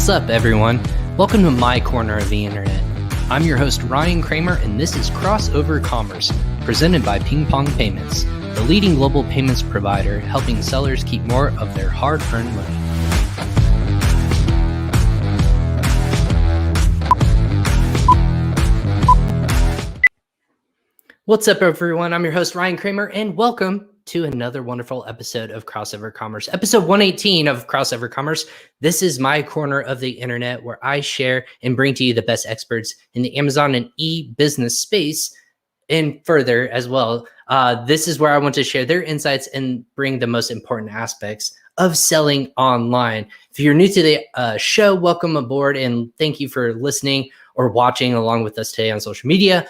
What's up, everyone? Welcome to my corner of the internet. I'm your host, Ryan Cramer, and this is Crossover Commerce, presented by PingPong Payments, the leading global payments provider helping sellers keep more of their hard-earned money. What's up, everyone? I'm your host, Ryan Cramer, and welcome to another wonderful episode of Crossover Commerce, episode 118 of Crossover Commerce. This is my corner of the internet where I share and bring to you the best experts in the Amazon and e-business space, and further as well. This is where I want to share their insights and bring the most important aspects of selling online. If you're new to the show, welcome aboard, and thank you for listening or watching along with us today on social media.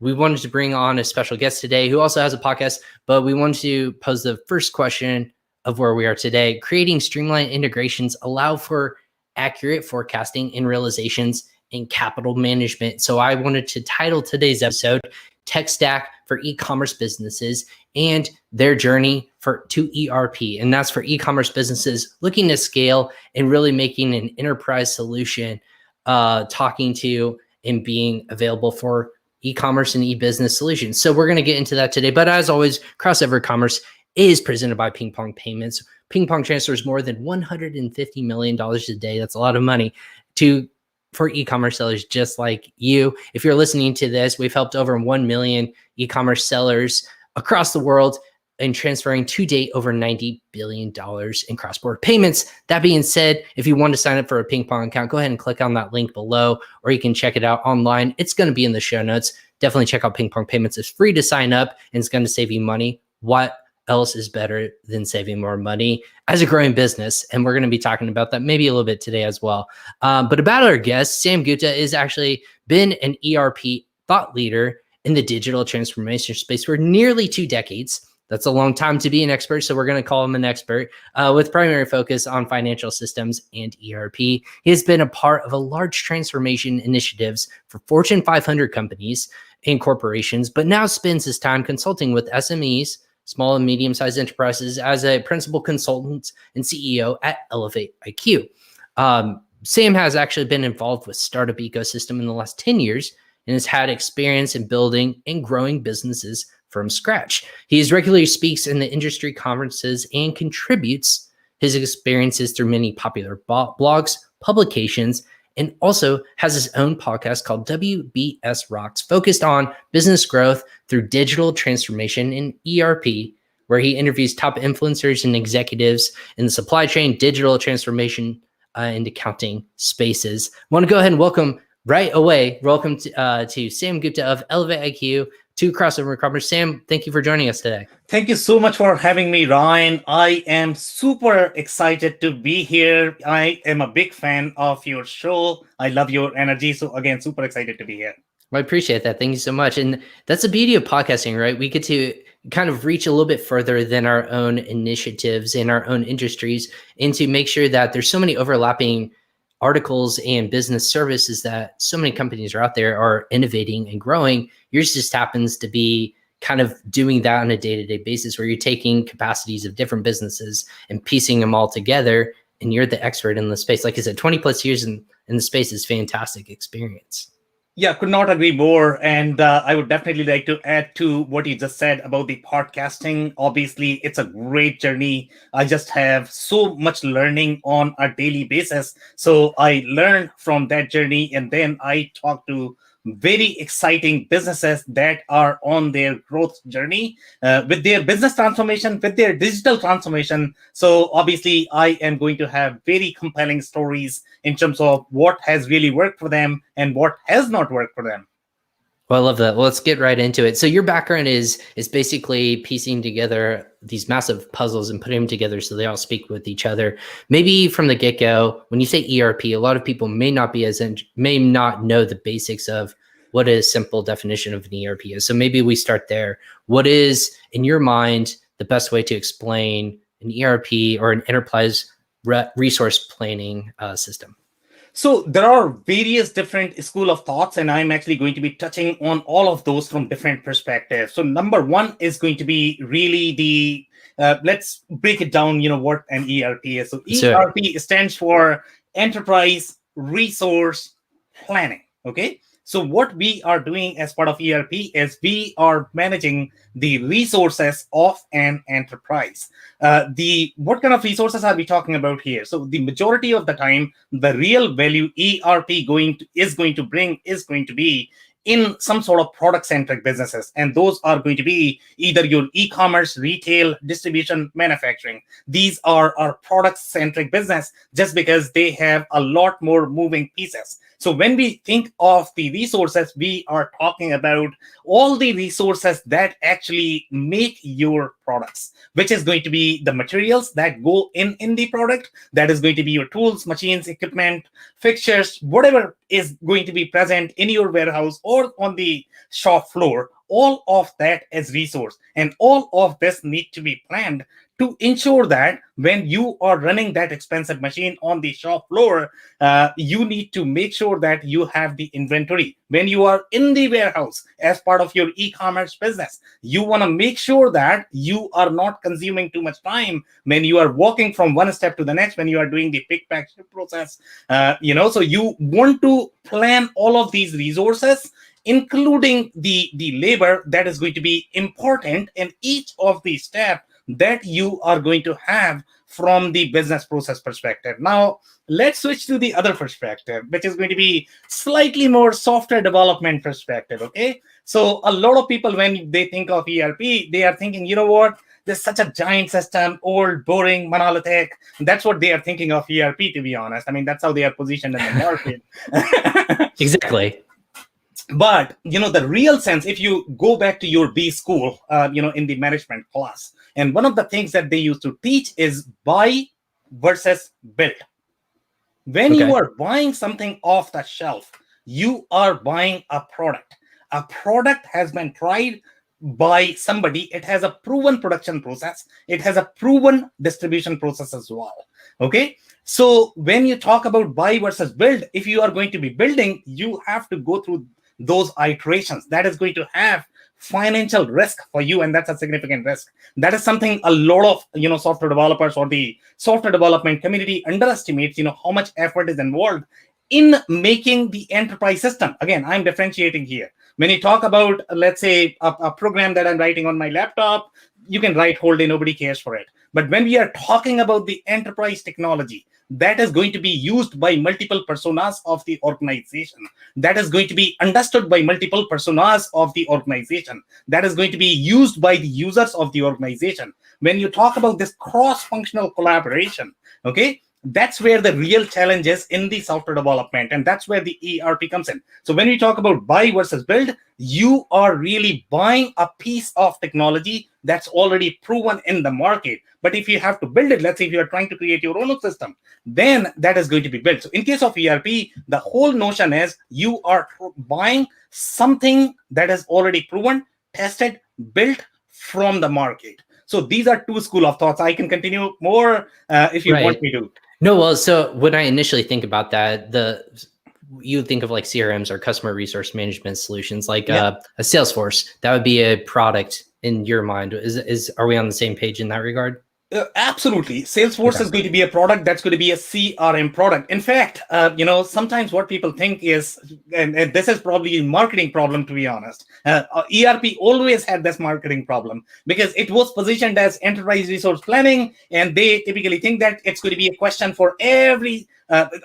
We wanted to bring on a special guest today who also has a podcast, but we wanted to pose the first question of where we are today. Creating streamlined integrations allow for accurate forecasting and realizations in capital management. So I wanted to title today's episode, Tech Stack for E-commerce Businesses and Their Journey to ERP. And that's for e-commerce businesses looking to scale and really making an enterprise solution, talking to and being available for e-commerce and e-business solutions. So we're going to get into that today. But as always, Crossover Commerce is presented by PingPong Payments. PingPong transfers more than $150 million a day. That's a lot of money for e-commerce sellers just like you. If you're listening to this, we've helped over 1 million e-commerce sellers across the world and transferring to date over $90 billion in cross-border payments. That being said, if you want to sign up for a PingPong account, go ahead and click on that link below, or you can check it out online. It's going to be in the show notes. Definitely check out PingPong Payments. It's free to sign up, and it's going to save you money. What else is better than saving more money as a growing business? And we're going to be talking about that maybe a little bit today as well. But about our guest, Sam Gupta has actually been an ERP thought leader in the digital transformation space for nearly 2 decades. That's a long time to be an expert, so we're going to call him an expert with primary focus on financial systems and ERP. He has been a part of a large transformation initiatives for Fortune 500 companies and corporations, but now spends his time consulting with SMEs, small and medium-sized enterprises, as a principal consultant and CEO at ElevatIQ. Sam has actually been involved with startup ecosystem in the last 10 years and has had experience in building and growing businesses from scratch. He regularly speaks in the industry conferences and contributes his experiences through many popular blogs, publications, and also has his own podcast called WBSRocks, focused on business growth through digital transformation in ERP, where he interviews top influencers and executives in the supply chain, digital transformation, and accounting spaces. I want to go ahead and welcome to Sam Gupta of ElevatIQ to Crossover Commerce. Sam, thank you for joining us today. Thank you so much for having me, Ryan. I am super excited to be here. I am a big fan of your show. I love your energy. So again, super excited to be here. I appreciate that. Thank you so much. And that's the beauty of podcasting, right? We get to kind of reach a little bit further than our own initiatives in our own industries, and to make sure that there's so many overlapping articles and business services that so many companies are out there are innovating and growing. Yours just happens to be kind of doing that on a day-to-day basis, where you're taking capacities of different businesses and piecing them all together, and you're the expert in the space. Like I said, 20 plus years in the space is fantastic experience. Yeah, could not agree more. And I would definitely like to add to what you just said about the podcasting. Obviously, it's a great journey. I just have so much learning on a daily basis. So I learn from that journey, and then I talk to very exciting businesses that are on their growth journey with their business transformation, with their digital transformation. So obviously, I am going to have very compelling stories in terms of what has really worked for them and what has not worked for them. Well, I love that. Well, let's get right into it. So your background is basically piecing together these massive puzzles and putting them together so they all speak with each other. Maybe from the get-go, when you say ERP, a lot of people may not know the basics of what a simple definition of an ERP is. So maybe we start there. What is, in your mind, the best way to explain an ERP or an enterprise resource planning system? So there are various different school of thoughts, and I'm actually going to be touching on all of those from different perspectives. So number one is going to be really the let's break it down. What an ERP is. So ERP stands for Enterprise Resource Planning. Okay. So what we are doing as part of ERP is we are managing the resources of an enterprise. What kind of resources are we talking about here? So the majority of the time, the real value ERP is going to be in some sort of product-centric businesses. And those are going to be either your e-commerce, retail, distribution, manufacturing. These are our product-centric business just because they have a lot more moving pieces. So when we think of the resources, we are talking about all the resources that actually make your products, which is going to be the materials that go in the product. That is going to be your tools, machines, equipment, fixtures, whatever is going to be present in your warehouse or on the shop floor. All of that is resource, and all of this need to be planned to ensure that when you are running that expensive machine on the shop floor, you need to make sure that you have the inventory. When you are in the warehouse as part of your e-commerce business, you want to make sure that you are not consuming too much time when you are walking from one step to the next, when you are doing the pick, pack, ship process. So you want to plan all of these resources, including the labor that is going to be important in each of the steps that you are going to have from the business process perspective. Now, let's switch to the other perspective, which is going to be slightly more software development perspective, okay? So a lot of people, when they think of ERP, they are thinking, you know what? There's such a giant system, old, boring, monolithic. That's what they are thinking of ERP, to be honest. I mean, that's how they are positioned in the market. Exactly. But, the real sense, if you go back to your B school, in the management class, and one of the things that they used to teach is buy versus build. When you are buying something off the shelf, you are buying a product. A product has been tried by somebody. It has a proven production process. It has a proven distribution process as well. Okay. So when you talk about buy versus build, if you are going to be building, you have to go through those iterations. That is going to have financial risk for you, and that's a significant risk. That is something a lot of software developers or the software development community underestimates. How much effort is involved in making the enterprise system. Again, I'm differentiating here. When you talk about, let's say, a program that I'm writing on my laptop, you can write whole day, nobody cares for it. But when we are talking about the enterprise technology, that is going to be used by multiple personas of the organization. That is going to be understood by multiple personas of the organization. That is going to be used by the users of the organization. When you talk about this cross-functional collaboration, okay, that's where the real challenge is in the software development, and that's where the ERP comes in. So when we talk about buy versus build, you are really buying a piece of technology that's already proven in the market. But if you have to build it, let's say if you are trying to create your own system, then that is going to be built. So in case of ERP, the whole notion is you are buying something that is already proven, tested, built from the market. So these are two schools of thoughts. I can continue more if you want me to. No, well, so when I initially think about that, you think of like CRMs or customer resource management solutions, like a Salesforce. That would be a product in your mind. Are we on the same page in that regard? Absolutely. Salesforce is going to be a product that's going to be a CRM product. In fact, sometimes what people think is, and this is probably a marketing problem, to be honest. ERP always had this marketing problem because it was positioned as enterprise resource planning, and they typically think that it's going to be a question for every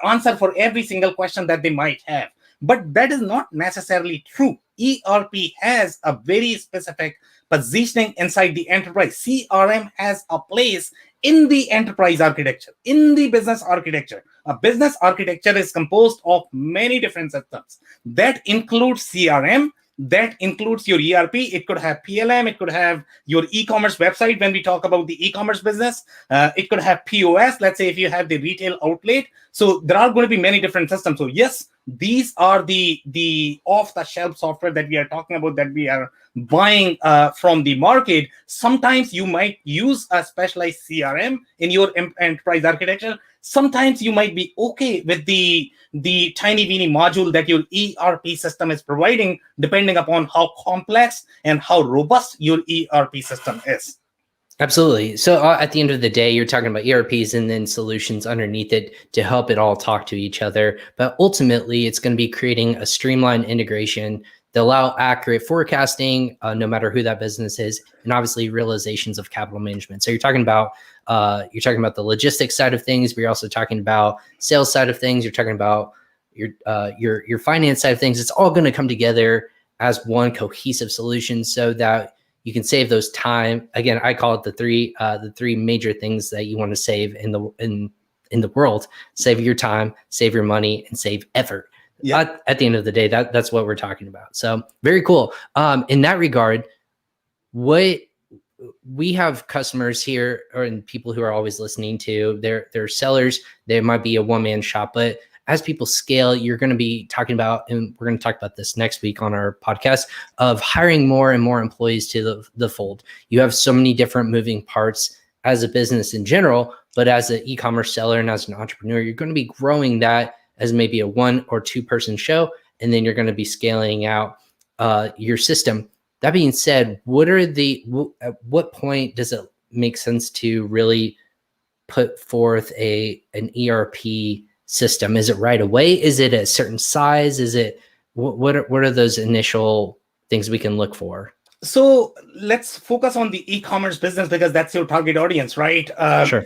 answer for every single question that they might have. But that is not necessarily true. ERP has a very specific positioning inside the enterprise. CRM has a place in the enterprise architecture, in the business architecture. A business architecture is composed of many different systems. That includes CRM, that includes your ERP. It could have PLM, it could have your e-commerce website when we talk about the e-commerce business. It could have POS, let's say if you have the retail outlet. So there are going to be many different systems. So yes, these are the off-the-shelf software that we are talking about, that we are buying from the market. Sometimes you might use a specialized CRM in your enterprise architecture. Sometimes you might be okay with the tiny weeny module that your ERP system is providing, depending upon how complex and how robust your ERP system is. Absolutely. So at the end of the day, you're talking about ERPs and then solutions underneath it to help it all talk to each other. But ultimately, it's going to be creating a streamlined integration that allow accurate forecasting, no matter who that business is, and obviously realizations of capital management. So you're talking about the logistics side of things, but you're also talking about sales side of things. You're talking about your finance side of things. It's all going to come together as one cohesive solution so that you can save those time. Again, I call it the three major things that you want to save in the world: save your time, save your money, and save effort. Yeah. At the end of the day, that's what we're talking about. So very cool. In that regard, what we have customers here and people who are always listening to, they're sellers. They might be a one-man shop, but as people scale, you're going to be talking about, and we're going to talk about this next week on our podcast, of hiring more and more employees to the fold. You have so many different moving parts as a business in general, but as an e-commerce seller and as an entrepreneur, you're going to be growing that as maybe a 1 or 2 person show, and then you're going to be scaling out your system. That being said, at what point does it make sense to really put forth an ERP system? Is it right away? Is it a certain size? Is it what are those initial things we can look for? So let's focus on the e-commerce business because that's your target audience, right? Sure.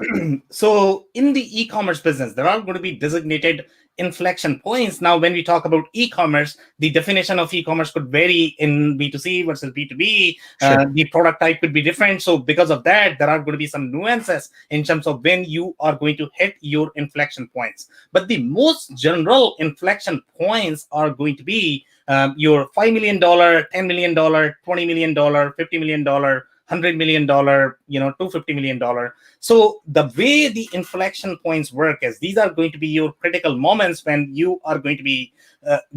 So in the e-commerce business, there are going to be designated inflection points. Now, when we talk about e-commerce, the definition of e-commerce could vary in B2C versus B2B. Sure. The product type could be different. So because of that, there are going to be some nuances in terms of when you are going to hit your inflection points. But the most general inflection points are going to be your $5 million, $10 million, $20 million, $50 million, $100 million, $250 million. So the way the inflection points work is these are going to be your critical moments when you are going to be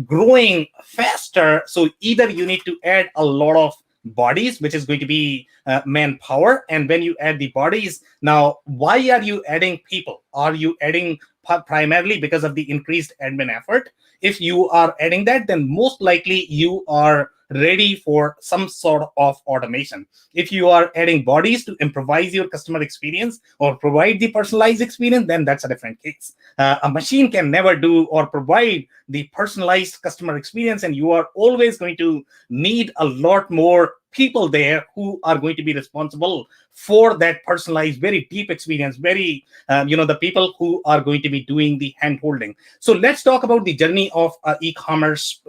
growing faster. So either you need to add a lot of bodies, which is going to be manpower. And when you add the bodies, now, why are you adding people? Are you adding primarily because of the increased admin effort? If you are adding that, then most likely you are ready for some sort of automation. If you are adding bodies to improvise your customer experience or provide the personalized experience, then that's a different case. A machine can never do or provide the personalized customer experience, and you are always going to need a lot more people there who are going to be responsible for that personalized, very deep experience, very, the people who are going to be doing the hand-holding. So let's talk about the journey of an e-commerce,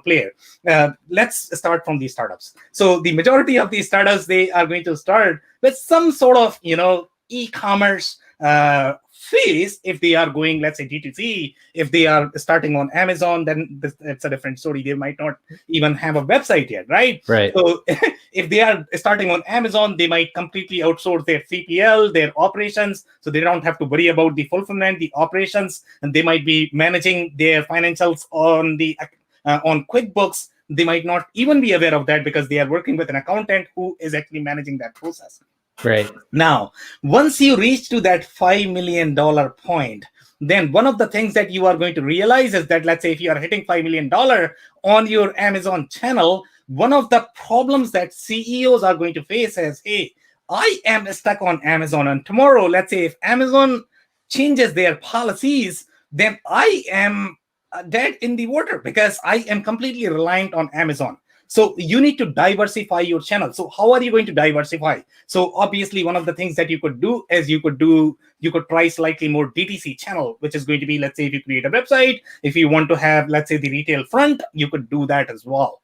player. Let's start from these startups. So the majority of these startups, they are going to start with some sort of, e-commerce phase. If they are going, let's say, D2C, if they are starting on Amazon, then it's a different story. They might not even have a website yet, right? Right. So if they are starting on Amazon, they might completely outsource their 3PL, their operations, so they don't have to worry about the fulfillment, the operations, and they might be managing their financials on QuickBooks. They might not even be aware of that because they are working with an accountant who is actually managing that process. Right. Now, once you reach to that $5 million point, then one of the things that you are going to realize is that, let's say, if you are hitting $5 million on your Amazon channel, one of the problems that CEOs are going to face is, hey, I am stuck on Amazon. And tomorrow, let's say, if Amazon changes their policies, then I am dead in the water because I am completely reliant on Amazon. So you need to diversify your channel. So how are you going to diversify? So obviously, one of the things that you could do is you could try slightly more DTC channel, which is going to be, let's say, if you create a website, if you want to have, let's say, the retail front, you could do that as well.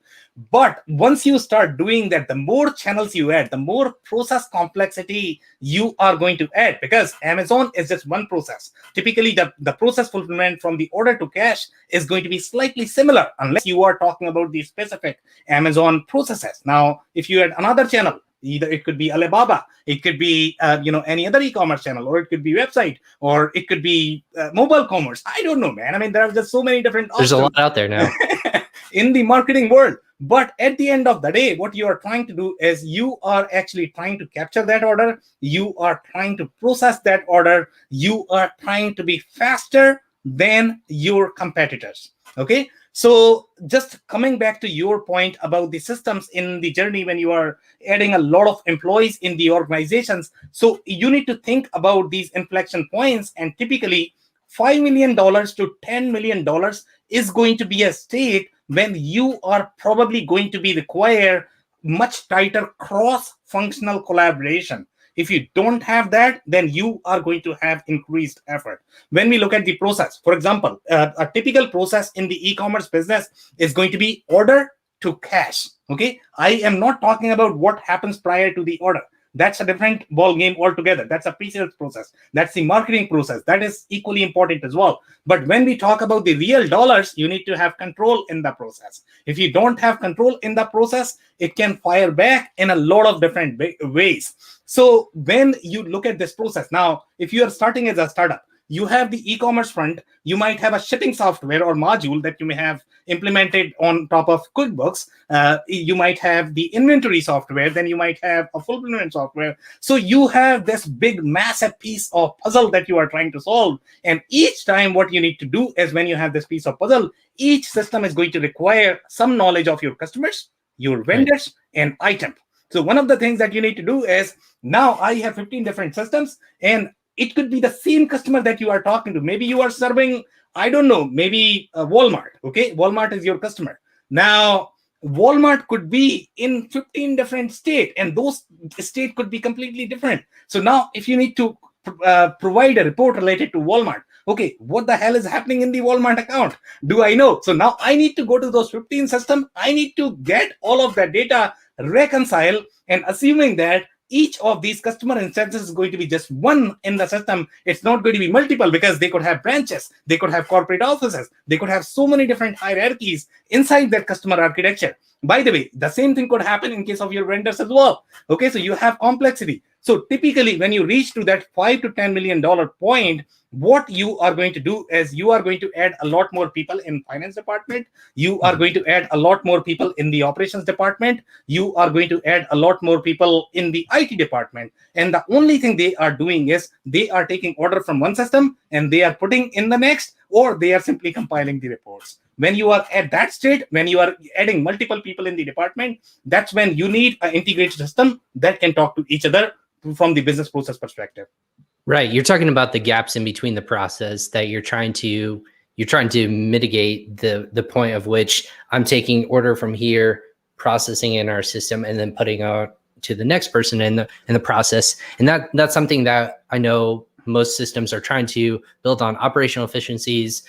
But once you start doing that, the more channels you add, the more process complexity you are going to add, because Amazon is just one process. Typically, the process fulfillment from the order to cash is going to be slightly similar, unless you are talking about the specific Amazon processes. Now, if you add another channel, either it could be Alibaba, it could be any other e-commerce channel, or it could be website, or it could be mobile commerce. I don't know, man. I mean, there are just so many different options. There's a lot out there now. in the marketing world. But at the end of the day, what you are trying to do is you are actually trying to capture that order. You are trying to process that order. You are trying to be faster than your competitors. Okay. So just coming back to your point about the systems in the journey, when you are adding a lot of employees in the organizations, so you need to think about these inflection points. And typically $5 million to $10 million is going to be a state when you are probably going to be require much tighter cross-functional collaboration. If you don't have that, then you are going to have increased effort. When we look at the process, for example, a typical process in the e-commerce business is going to be order to cash. Okay, I am not talking about what happens prior to the order. That's a different ball game altogether. That's a pre-sales process. That's the marketing process. That is equally important as well. But when we talk about the real dollars, you need to have control in the process. If you don't have control in the process, it can fire back in a lot of different ways. So when you look at this process, now, if you are starting as a startup, you have the e-commerce front, you might have a shipping software or module that you may have implemented on top of QuickBooks. You might have the inventory software, then you might have a fulfillment software. So you have this big, massive piece of puzzle that you are trying to solve. And each time what you need to do is when you have this piece of puzzle, each system is going to require some knowledge of your customers, your vendors, and item. So one of the things that you need to do is, now I have 15 different systems, and it could be the same customer that you are talking to. Maybe you are serving, I don't know, maybe Walmart. Okay, Walmart is your customer. Now, Walmart could be in 15 different states, and those states could be completely different. So now, if you need to provide a report related to Walmart, okay, what the hell is happening in the Walmart account? Do I know? So now I need to go to those 15 systems. I need to get all of that data, reconcile, and assuming that each of these customer instances is going to be just one in the system. It's not going to be multiple, because they could have branches, they could have corporate offices, they could have so many different hierarchies inside that customer architecture. By the way, the same thing could happen in case of your vendors as well. Okay, so you have complexity. So typically, when you reach to that $5 to $10 million point, what you are going to do is you are going to add a lot more people in finance department. You are going to add a lot more people in the operations department. You are going to add a lot more people in the IT department. And the only thing they are doing is they are taking order from one system and they are putting in the next, or they are simply compiling the reports. When you are at that state, when you are adding multiple people in the department, that's when you need an integrated system that can talk to each other from the business process perspective. Right. You're talking about the gaps in between the process that you're trying to mitigate the point of which I'm taking order from here, processing in our system, and then putting out to the next person in the process. And that's something that I know most systems are trying to build on: operational efficiencies,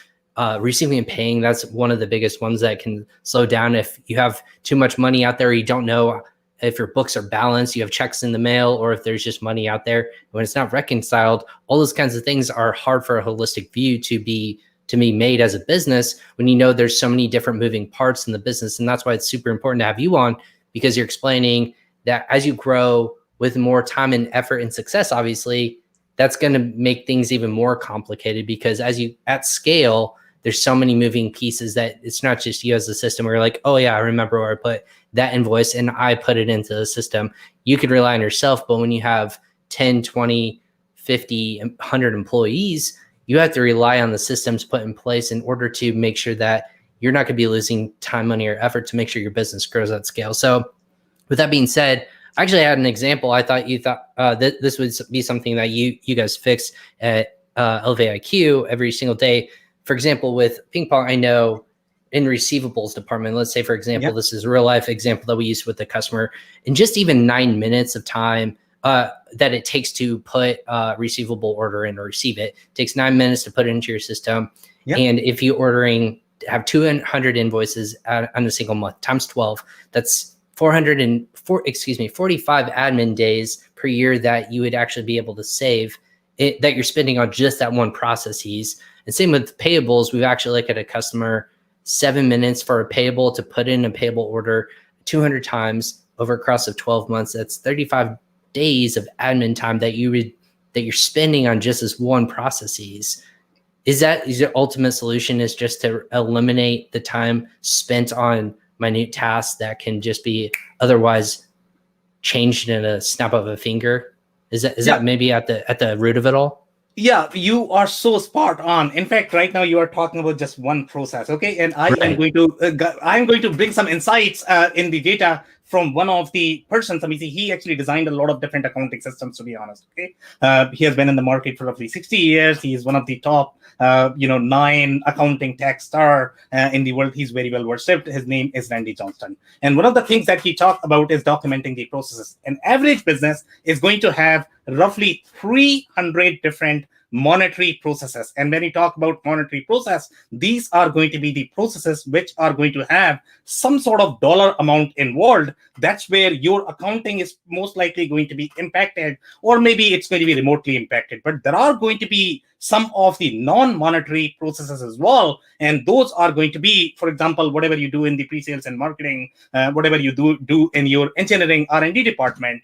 receiving and paying. That's one of the biggest ones that can slow down. If you have too much money out there, you don't know if your books are balanced, you have checks in the mail, or if there's just money out there when it's not reconciled. All those kinds of things are hard for a holistic view to be made as a business when you know there's so many different moving parts in the business. And that's why it's super important to have you on, because you're explaining that as you grow with more time and effort and success, obviously, that's going to make things even more complicated, because as you at scale, there's so many moving pieces that it's not just you as a system where you're like, oh yeah, I remember where I put that invoice and I put it into the system. You could rely on yourself, but when you have 10, 20, 50, 100 employees, you have to rely on the systems put in place in order to make sure that you're not going to be losing time, money, or effort to make sure your business grows at scale. So with that being said, I actually had an example. I thought that this would be something that you guys fix at ElevatIQ every single day. For example, with ping pong, I know in receivables department, let's say, for example, This is a real life example that we used with the customer, in just even 9 minutes of time that it takes to put a receivable order in or receive it. It takes 9 minutes to put it into your system. And if you're have 200 invoices on a single month times 12, that's 45 admin days per year that you would actually be able to save that you're spending on just that one processes. And same with payables. We've actually looked at a customer, 7 minutes for a payable to put in a payable order 200 times over a course of 12 months. That's 35 days of admin time that you're spending on just this one processes. is your ultimate solution is just to eliminate the time spent on minute tasks that can just be otherwise changed in a snap of a finger? Is that maybe at the root of it all? Yeah, you are so spot on. In fact, right now you are talking about just one process, okay? And I'm going to bring some insights in the data from one of the persons. I mean, he actually designed a lot of different accounting systems, to be honest. Okay, he has been in the market for roughly 60 years. He is one of the top, 9 accounting tech star in the world. He's very well worshipped. His name is Randy Johnston. And one of the things that he talked about is documenting the processes. An average business is going to have roughly 300 different monetary processes. And when we talk about monetary process, these are going to be the processes which are going to have some sort of dollar amount involved. That's where your accounting is most likely going to be impacted, or maybe it's going to be remotely impacted. But there are going to be some of the non-monetary processes as well. And those are going to be, for example, whatever you do in the pre-sales and marketing, whatever you do in your engineering R&D department.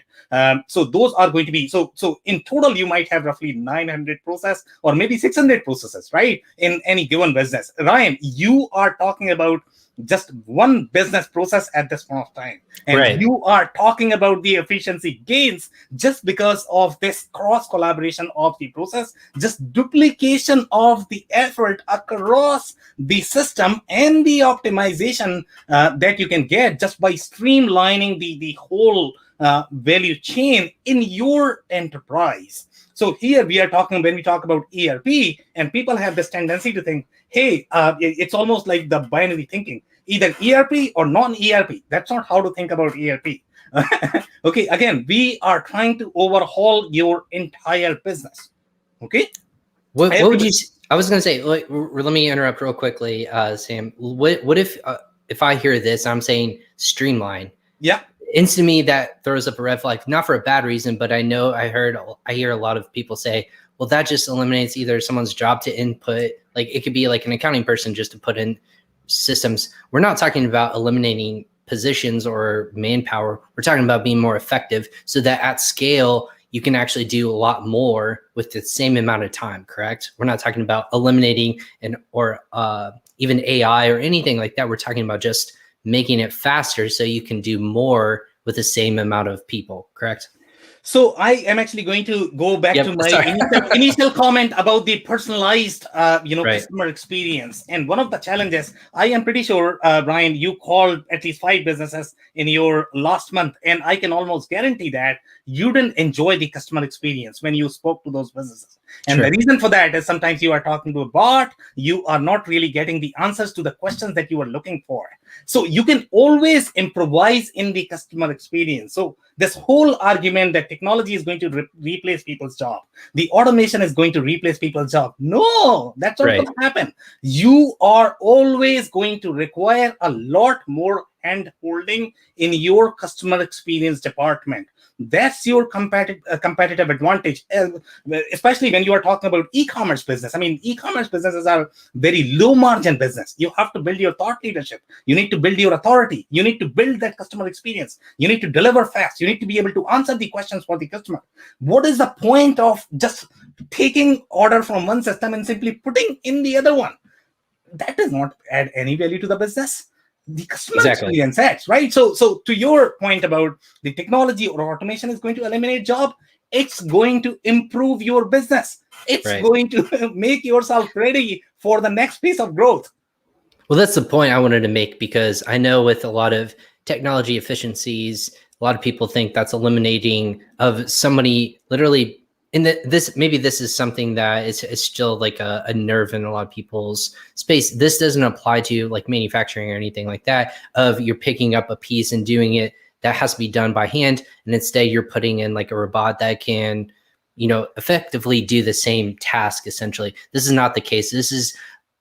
So those are going to be, so in total, you might have roughly 900 process or maybe 600 processes, right? In any given business. Ryan, you are talking about just one business process at this point of time. And you are talking about the efficiency gains just because of this cross collaboration of the process, just duplication of the effort across the system and the optimization that you can get just by streamlining the whole value chain in your enterprise. So here we are talking, when we talk about ERP, and people have this tendency to think, hey, it's almost like the binary thinking, either ERP or non-ERP. That's not how to think about ERP. Okay, again, we are trying to overhaul your entire business. Okay. What would you? I was going to say, let me interrupt real quickly, Sam. What if I hear this, I'm saying streamline? Yeah. Instantly that throws up a red flag, not for a bad reason, but I hear a lot of people say, well, that just eliminates either someone's job to input, like it could be like an accounting person just to put in systems. We're not talking about eliminating positions or manpower. We're talking about being more effective so that at scale, you can actually do a lot more with the same amount of time, correct? We're not talking about eliminating or even AI or anything like that. We're talking about just making it faster so you can do more with the same amount of people, correct? So I am actually going to go back to my initial comment about the personalized, customer experience. And one of the challenges, I am pretty sure, Brian, you called at least 5 businesses in your last month, and I can almost guarantee that you didn't enjoy the customer experience when you spoke to those businesses. And the reason for that is sometimes you are talking to a bot, you are not really getting the answers to the questions that you are looking for. So you can always improvise in the customer experience. So this whole argument that technology is going to replace people's job, the automation is going to replace people's job. No, that's not going to happen. You are always going to require a lot more hand-holding in your customer experience department. That's your competitive advantage, especially when you are talking about e-commerce business. I mean, e-commerce businesses are very low margin business. You have to build your thought leadership. You need to build your authority. You need to build that customer experience. You need to deliver fast. You need to be able to answer the questions for the customer. What is the point of just taking order from one system and simply putting in the other one? That does not add any value to the business. The customer experience adds, right? So to your point about the technology or automation is going to eliminate job, it's going to improve your business. It's going to make yourself ready for the next piece of growth. Well, that's the point I wanted to make, because I know with a lot of technology efficiencies, a lot of people think that's eliminating of somebody literally in maybe this is something that is still like a nerve in a lot of people's space. This doesn't apply to like manufacturing or anything like that, of you're picking up a piece and doing it. That has to be done by hand. And instead you're putting in like a robot that can, effectively do the same task essentially. This is not the case. This is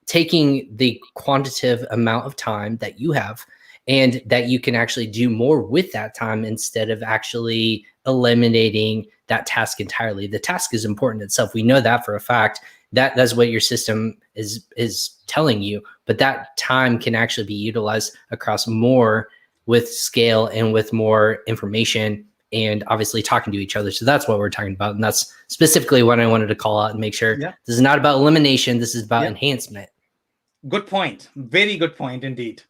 taking the quantitative amount of time that you have and that you can actually do more with that time instead of actually eliminating that task entirely. The task is important itself. We know that for a fact. That's what your system is telling you, but that time can actually be utilized across more with scale and with more information and obviously talking to each other. So that's what we're talking about. And that's specifically what I wanted to call out and make sure this is not about elimination. This is about enhancement. Good point. Very good point indeed.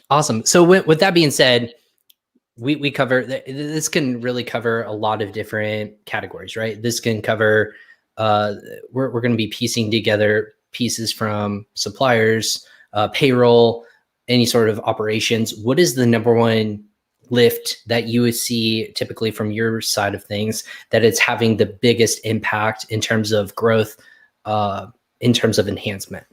Awesome. So with that being said, we cover this can really cover a lot of different categories, right? This can cover we're going to be piecing together pieces from suppliers, payroll, any sort of operations. What is the number one lift that you would see typically from your side of things that it's having the biggest impact in terms of growth, in terms of enhancement?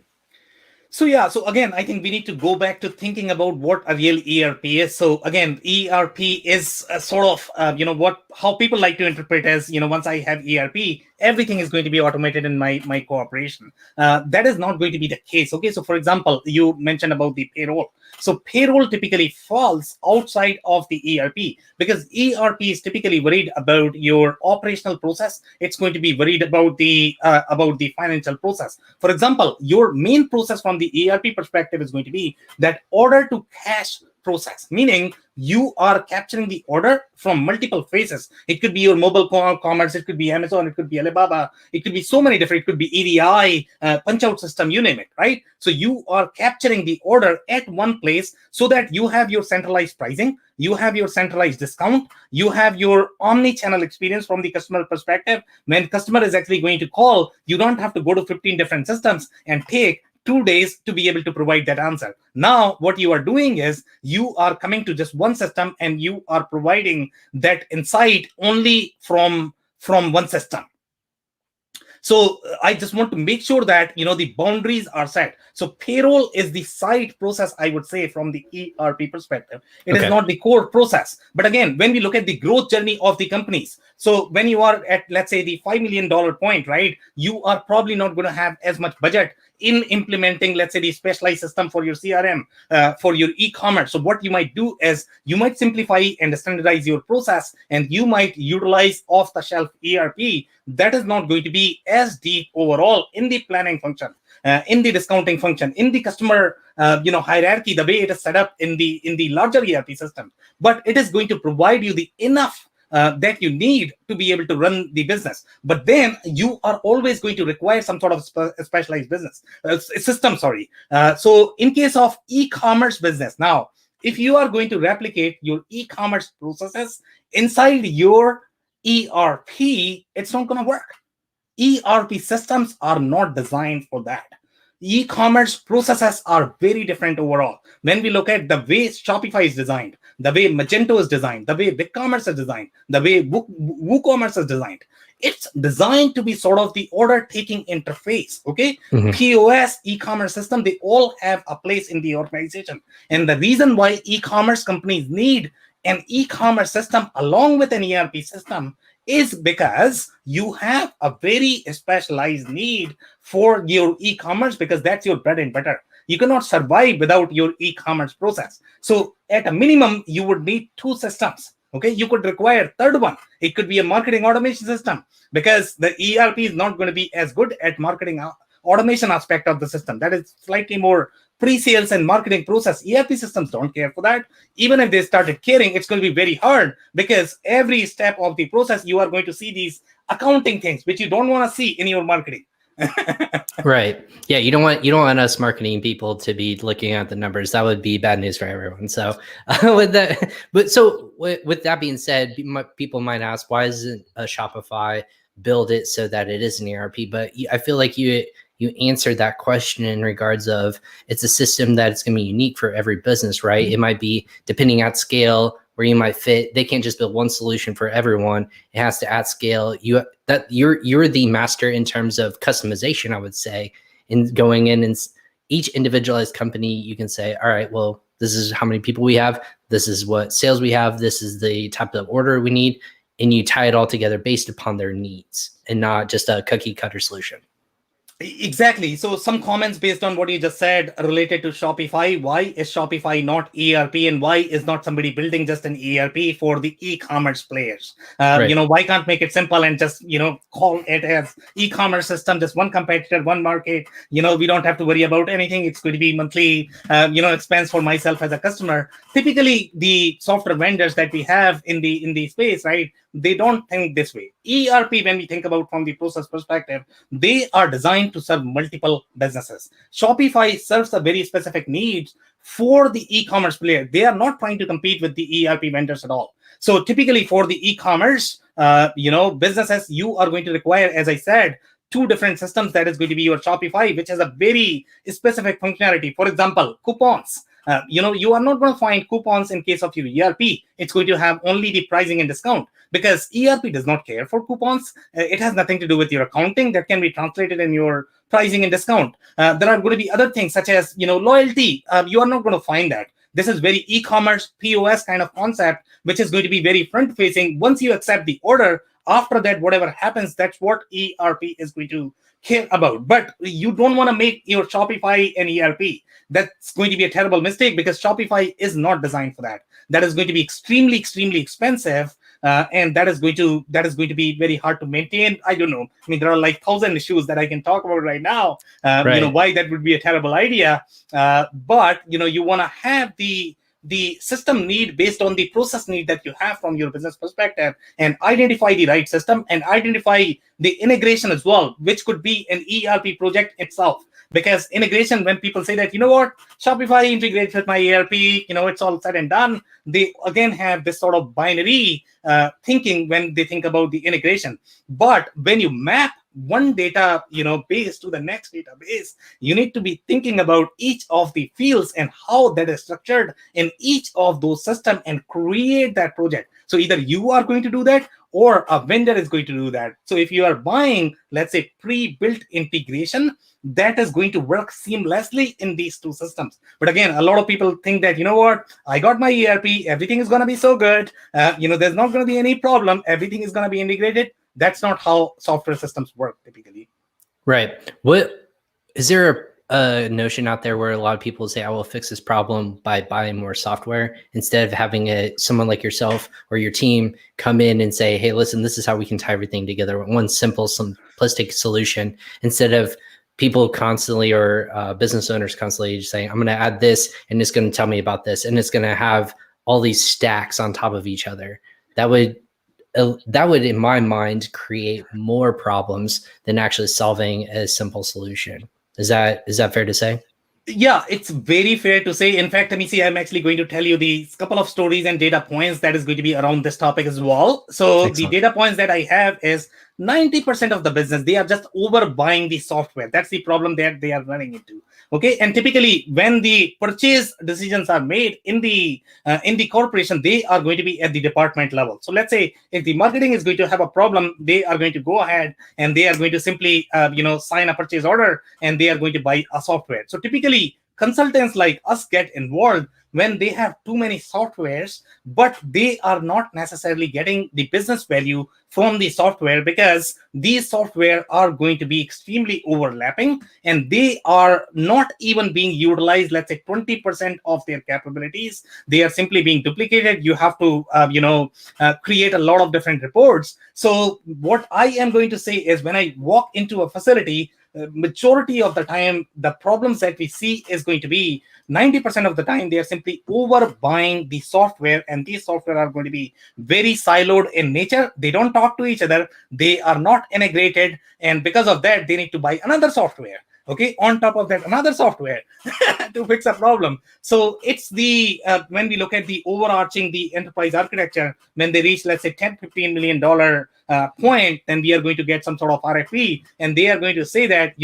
So again, I think we need to go back to thinking about what a real ERP is. So again, ERP is a sort of, how people like to interpret as, once I have ERP, everything is going to be automated in my cooperation. That is not going to be the case. Okay, so for example, you mentioned about the payroll. So payroll typically falls outside of the ERP because ERP is typically worried about your operational process. It's going to be worried about the financial process. For example, your main process from the ERP perspective is going to be that order to cash process, meaning you are capturing the order from multiple phases. It could be your mobile commerce, it could be Amazon, it could be Alibaba, it could be so many different, it could be EDI, punch out system, you name it, right? So you are capturing the order at one place so that you have your centralized pricing, you have your centralized discount, you have your omni-channel experience from the customer perspective. When customer is actually going to call, you don't have to go to 15 different systems and take 2 days to be able to provide that answer. Now, what you are doing is you are coming to just one system and you are providing that insight only from one system. So I just want to make sure that, the boundaries are set. So payroll is the side process, I would say, from the ERP perspective. It is not the core process. But again, when we look at the growth journey of the companies, so when you are at, let's say, the $5 million point, right, you are probably not going to have as much budget in implementing, let's say, the specialized system for your CRM, for your e-commerce. So what you might do is you might simplify and standardize your process, and you might utilize off-the-shelf ERP that is not going to be as deep overall in the planning function, in the discounting function, in the customer hierarchy, the way it is set up in the larger ERP system. But it is going to provide you the enough that you need to be able to run the business. But then you are always going to require some sort of specialized business system. So in case of e-commerce business, now, if you are going to replicate your e-commerce processes inside your ERP, it's not going to work. ERP systems are not designed for that. E-commerce processes are very different overall. When we look at the way Shopify is designed, the way Magento is designed, the way BigCommerce is designed, the way WooCommerce is designed, it's designed to be sort of the order-taking interface, okay? POS, e-commerce system, they all have a place in the organization. And the reason why e-commerce companies need an e-commerce system along with an ERP system is because you have a very specialized need for your e-commerce, because that's your bread and butter. You cannot survive without your e-commerce process. So at a minimum, you would need 2 systems. Okay, you could require a third one. It could be a marketing automation system, because the ERP is not going to be as good at marketing automation aspect of the system. That is slightly more pre-sales and marketing process. ERP systems don't care for that. Even if they started caring, it's going to be very hard, because every step of the process, you are going to see these accounting things, which you don't want to see in your marketing. Right. Yeah. You don't want us marketing people to be looking at the numbers. That would be bad news for everyone. So with that being said, people might ask, why isn't a Shopify build it so that it is an ERP? But I feel like you answered that question in regards of it's a system that it's going to be unique for every business, right? It might be depending at scale where you might fit. They can't just build one solution for everyone. It has to at scale. You're the master in terms of customization, I would say, in going in and each individualized company. You can say, all right, well, this is how many people we have. This is what sales we have. This is the type of order we need. And you tie it all together based upon their needs and not just a cookie cutter solution. Exactly. So some comments based on what you just said related to Shopify. Why is Shopify not ERP, and why is not somebody building just an ERP for the e-commerce players? Right. Why can't make it simple and just, call it as e-commerce system, just one competitor, one market. We don't have to worry about anything. It's going to be monthly, expense for myself as a customer. Typically, the software vendors that we have in the space, right? They don't think this way. ERP, when we think about from the process perspective, they are designed to serve multiple businesses. Shopify serves a very specific needs for the e-commerce player. They are not trying to compete with the ERP vendors at all. So typically for the e-commerce, businesses, you are going to require, as I said, two different systems. That is going to be your Shopify, which has a very specific functionality. For example, coupons. You are not going to find coupons in case of your ERP. It's going to have only the pricing and discount, because ERP does not care for coupons. It has nothing to do with your accounting that can be translated in your pricing and discount. There are going to be other things such as, loyalty. You are not going to find that. This is very e-commerce POS kind of concept, which is going to be very front facing. Once you accept the order, after that, whatever happens, that's what ERP is going to care about. But you don't want to make your Shopify an ERP. That's going to be a terrible mistake, because Shopify is not designed for that. That is going to be extremely, extremely expensive. And that is going to be very hard to maintain. I don't know. I mean, there are like 1,000 issues that I can talk about right now. Right. Why that would be a terrible idea. But you want to have the system need based on the process need that you have from your business perspective, and identify the right system, and identify the integration as well, which could be an ERP project itself. Because integration, when people say that, Shopify integrates with my ERP, it's all said and done, they again have this sort of binary thinking when they think about the integration. But when you map one data base to the next database, you need to be thinking about each of the fields and how that is structured in each of those systems, and create that project. So either you are going to do that, or a vendor is going to do that. So if you are buying, let's say, pre-built integration, that is going to work seamlessly in these two systems. But again, a lot of people think that, I got my ERP, everything is going to be so good, there's not going to be any problem, everything is going to be integrated. That's not how software systems work typically. Right. What is there a notion out there where a lot of people say, I will fix this problem by buying more software, instead of having someone like yourself or your team come in and say, hey, listen, this is how we can tie everything together, one simple, simplistic solution, instead of people constantly, or business owners constantly just saying, I'm going to add this, and it's going to tell me about this, and it's going to have all these stacks on top of each other. That would, in my mind, create more problems than actually solving a simple solution. Is that fair to say? Yeah, it's very fair to say. In fact, let me see, I'm actually going to tell you the couple of stories and data points that is going to be around this topic as well. So Excellent. The data points that I have is 90% of the business, they are just overbuying the software. That's the problem that they are running into. Okay, and typically when the purchase decisions are made in the corporation, they are going to be at the department level. So let's say if the marketing is going to have a problem, they are going to go ahead and they are going to simply sign a purchase order, and they are going to buy a software. So typically consultants like us get involved when they have too many softwares, but they are not necessarily getting the business value from the software, because these software are going to be extremely overlapping, and they are not even being utilized, let's say 20% of their capabilities. They are simply being duplicated. You have to create a lot of different reports. So what I am going to say is, when I walk into a facility, majority of the time, the problems that we see is going to be 90% of the time they are simply overbuying the software, and these software are going to be very siloed in nature. They don't talk to each other. They are not integrated, and because of that, they need to buy another software. Okay, on top of that, another software to fix a problem. So it's the when we look at the overarching the enterprise architecture, when they reach, let's say, $10-15 million point, then we are going to get some sort of RFP, and they are going to say that,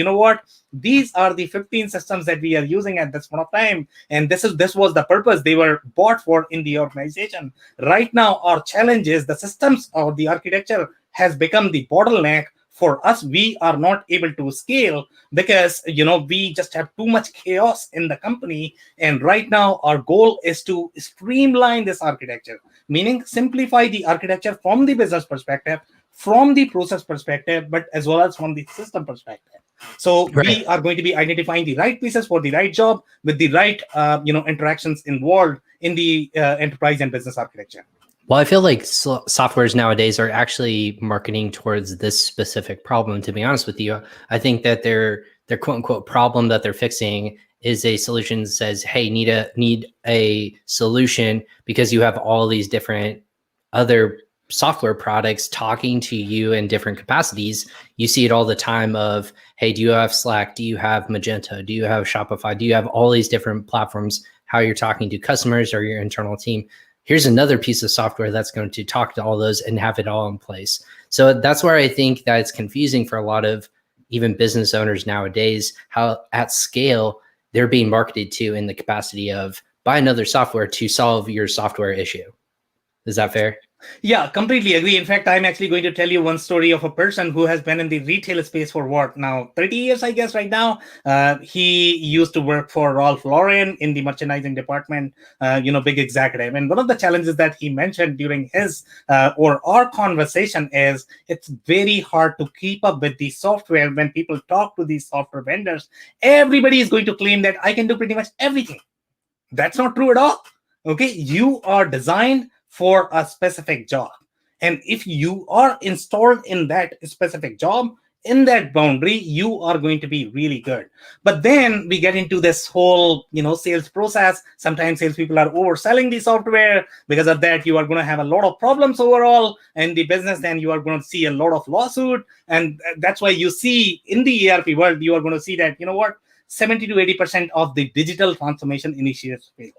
these are the 15 systems that we are using at this point of time, and this was the purpose they were bought for in the organization. Right now, our challenge is the systems or the architecture has become the bottleneck for us. We are not able to scale because we just have too much chaos in the company. And right now our goal is to streamline this architecture, meaning simplify the architecture from the business perspective, from the process perspective, but as well as from the system perspective. So we are going to be identifying the right pieces for the right job with the right interactions involved in the enterprise and business architecture. Well, I feel like softwares nowadays are actually marketing towards this specific problem. To be honest with you, I think that their quote unquote problem that they're fixing is a solution that says, "Hey, need a solution because you have all these different other software products talking to you in different capacities." You see it all the time of, "Hey, do you have Slack? Do you have Magento? Do you have Shopify? Do you have all these different platforms? How you're talking to customers or your internal team? Here's another piece of software that's going to talk to all those and have it all in place." So that's where I think that it's confusing for a lot of even business owners nowadays, how at scale they're being marketed to in the capacity of buy another software to solve your software issue. Is that fair? Yeah, completely agree. In fact, I'm actually going to tell you one story of a person who has been in the retail space for what now, 30 years, I guess, right now. He used to work for Ralph Lauren in the merchandising department, big executive. And one of the challenges that he mentioned during his or our conversation is it's very hard to keep up with the software. When people talk to these software vendors, everybody is going to claim that I can do pretty much everything. That's not true at all. Okay, you are designed for a specific job. And if you are installed in that specific job, in that boundary, you are going to be really good. But then we get into this whole, sales process. Sometimes salespeople are overselling the software. Because of that, you are going to have a lot of problems overall in the business. Then you are going to see a lot of lawsuit. And that's why you see in the ERP world, you are going to see that, 70 to 80% of the digital transformation initiatives fail.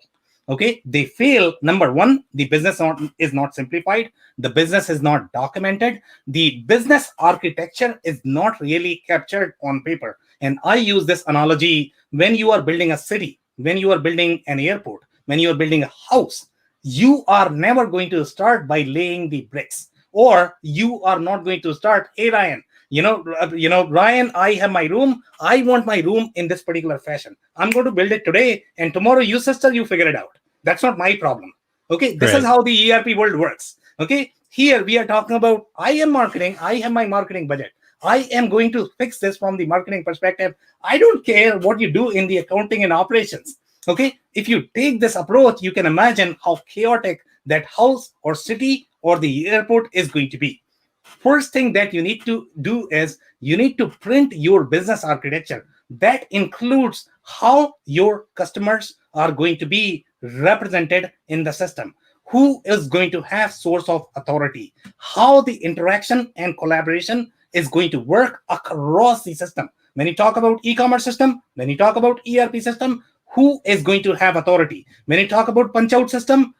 Okay, they fail. Number one, the business is not simplified. The business is not documented. The business architecture is not really captured on paper. And I use this analogy when you are building a city, when you are building an airport, when you are building a house, you are never going to start by laying the bricks, or you are not going to start, hey, Ryan, Ryan, I have my room. I want my room in this particular fashion. I'm going to build it today, and tomorrow you figure it out. That's not my problem. Okay, this is how the ERP world works. Okay, here we are talking about, I am marketing. I have my marketing budget. I am going to fix this from the marketing perspective. I don't care what you do in the accounting and operations. Okay, if you take this approach, you can imagine how chaotic that house or city or the airport is going to be. First thing that you need to do is you need to print your business architecture. That includes how your customers are going to be represented in the system, who is going to have source of authority, how the interaction and collaboration is going to work across the system. When you talk about e-commerce system, when you talk about ERP system, who is going to have authority? When you talk about punch-out system,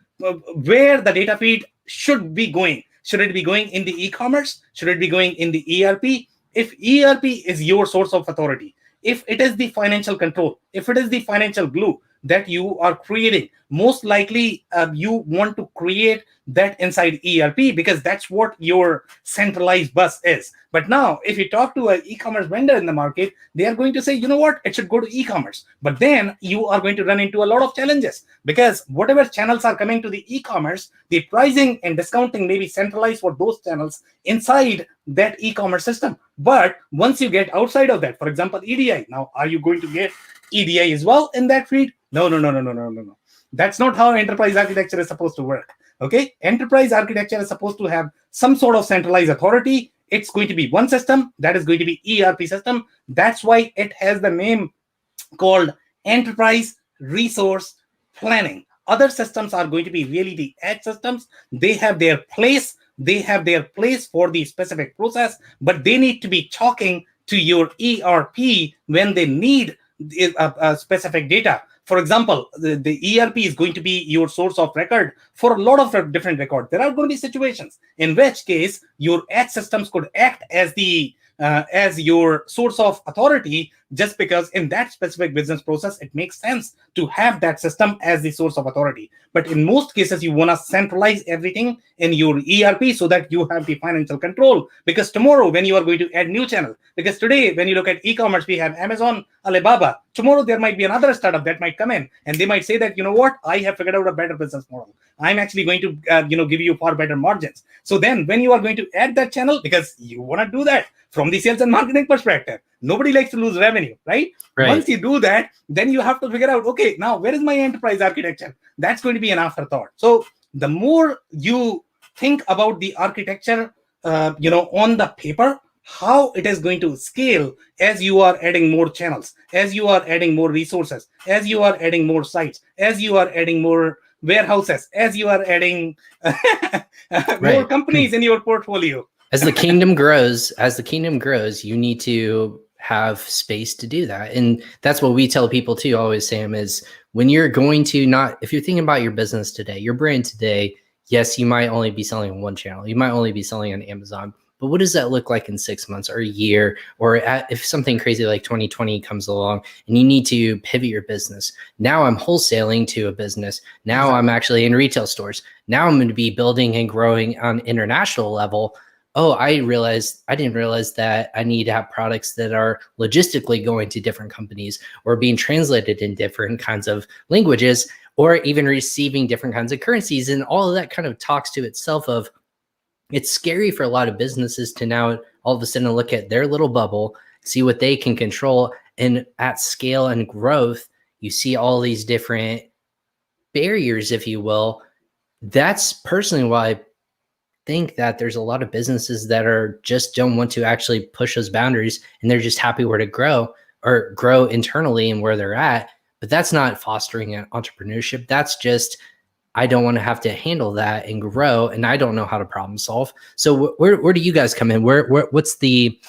where the data feed should be going. Should it be going in the e-commerce? Should it be going in the ERP? If ERP is your source of authority, if it is the financial control, if it is the financial glue that you are creating, most likely you want to create that inside ERP because that's what your centralized bus is. But now, if you talk to an e-commerce vendor in the market, they are going to say, you know what, it should go to e-commerce. But then you are going to run into a lot of challenges because whatever channels are coming to the e-commerce, the pricing and discounting may be centralized for those channels inside that e-commerce system. But once you get outside of that, for example, EDI, now are you going to get EDI as well in that feed? No. That's not how enterprise architecture is supposed to work. Okay, enterprise architecture is supposed to have some sort of centralized authority. It's going to be one system that is going to be ERP system. That's why it has the name called enterprise resource planning. Other systems are going to be really the edge systems. They have their place. They have their place for the specific process, but they need to be talking to your ERP when they need a specific data. For example, the ERP is going to be your source of record for a lot of different records. There are going to be situations in which case your edge systems could act as the as your source of authority just because in that specific business process, it makes sense to have that system as the source of authority. But in most cases, you want to centralize everything in your ERP so that you have the financial control. Because tomorrow, when you are going to add new channel, because today, when you look at e-commerce, we have Amazon, Alibaba. Tomorrow, there might be another startup that might come in, and they might say that, you know what, I have figured out a better business model. I'm actually going to, give you far better margins. So then, when you are going to add that channel, because you want to do that from the sales and marketing perspective, nobody likes to lose revenue, right? Once you do that, then you have to figure out, okay, now where is my enterprise architecture? That's going to be an afterthought. So the more you think about the architecture, on the paper, how it is going to scale as you are adding more channels, as you are adding more resources, as you are adding more sites, as you are adding more warehouses, as you are adding more companies in your portfolio. As the kingdom grows, you need to have space to do that. And that's what we tell people too, always, Sam, is when you're going to if you're thinking about your business today, your brand today, yes, you might only be selling on one channel. You might only be selling on Amazon. But what does that look like in 6 months or a year? Or if something crazy like 2020 comes along and you need to pivot your business. Now I'm wholesaling to a business. Now I'm actually in retail stores. Now I'm going to be building and growing on international level. Oh, I didn't realize that I need to have products that are logistically going to different companies or being translated in different kinds of languages or even receiving different kinds of currencies. And all of that kind of talks to itself of, it's scary for a lot of businesses to now all of a sudden look at their little bubble, see what they can control. And at scale and growth, you see all these different barriers, if you will. That's personally why I think that there's a lot of businesses that don't want to actually push those boundaries, and they're just happy where to grow or grow internally and where they're at. But that's not fostering an entrepreneurship. That's just, I don't want to have to handle that and grow, and I don't know how to problem solve. So where do you guys come in? What's the